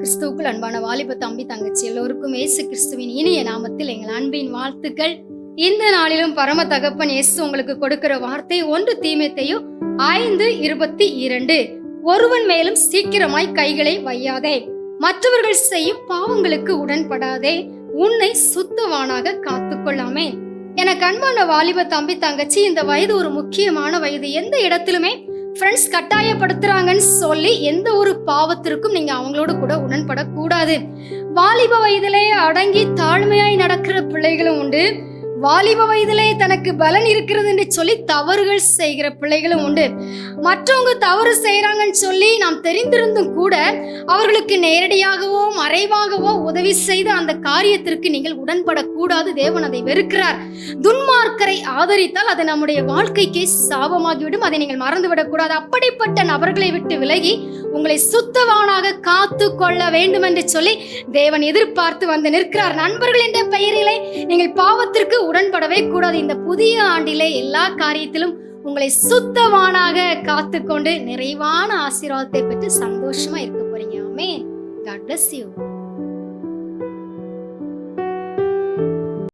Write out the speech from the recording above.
கிறிஸ்துவுக்குள் அன்பான வாலிப தம்பி தங்கச்சி எல்லோருக்கும் இயேசு கிறிஸ்துவின் இனிய நாமத்தில் எங்கள் அன்பின் வாழ்த்துக்கள். இந்த நாளிலும் பரம தகப்பன் இயேசு உங்களுக்கு கொடுக்கிற வார்த்தை 1 தீமோத்தேயு 5:22. ஒருவன் மேலும் சீக்கிரமாய் கைகளை வையாதே, மற்றவர்கள் செய்யும் பாவங்களுக்கு உடன்படாதே, உன்னை சுத்தவானாக காத்துக்கொள்ளாமே. எனக்கு அன்பான வாலிப தம்பி தங்கச்சி, இந்த வயது ஒரு முக்கியமான வயது. எந்த இடத்திலுமே ஃப்ரெண்ட்ஸ் கட்டாயப்படுத்துறாங்கன்னு சொல்லி எந்த ஒரு பாவத்திற்கும் நீங்க அவங்களோட கூட உடன்படக்கூடாது. வாலிப வயதிலே அடங்கி தாழ்மையாய் நடக்கிற பிள்ளைகளும் உண்டு. வாலிப வயதிலே தனக்கு பலன் இருக்கிறது என்று சொல்லி தவறுகள் செய்கிற பிள்ளைகளும் உண்டு. மற்றவங்க தவறு செய்யறாங்கன்னு சொல்லி நாம் தெரிந்திருந்தும் கூட அவர்களுக்கு நேரடியாகவோ மறைவாகவோ உதவி செய்து அந்த காரியத்திற்கு நீங்கள் உடன்படக்கூடாது. தேவன் அதை வெறுக்கிறார். துன்மார்க்கரை ஆதரித்தால் அது நம்முடைய வாழ்க்கைக்கு சாபமாகிவிடும். அதை நீங்கள் மறந்துவிடக்கூடாது. அப்படிப்பட்ட நபர்களை விட்டு விலகி உங்களை சுத்தவானாக காத்து கொள்ள வேண்டும் என்று சொல்லி தேவன் எதிர்பார்த்து வந்து நிற்கிறார். நண்பர்கள் என்ற பெயரிலே நீங்கள் பாவத்திற்கு உடன்படவே கூடாது. இந்த புதிய ஆண்டிலே எல்லா காரியத்திலும் உங்களை சுத்தவானாக காத்துக்கொண்டு நிறைவான ஆசீர்வாதத்தை பெற்று சந்தோஷமா இருக்க போறீங்க. ஆமென். God bless you.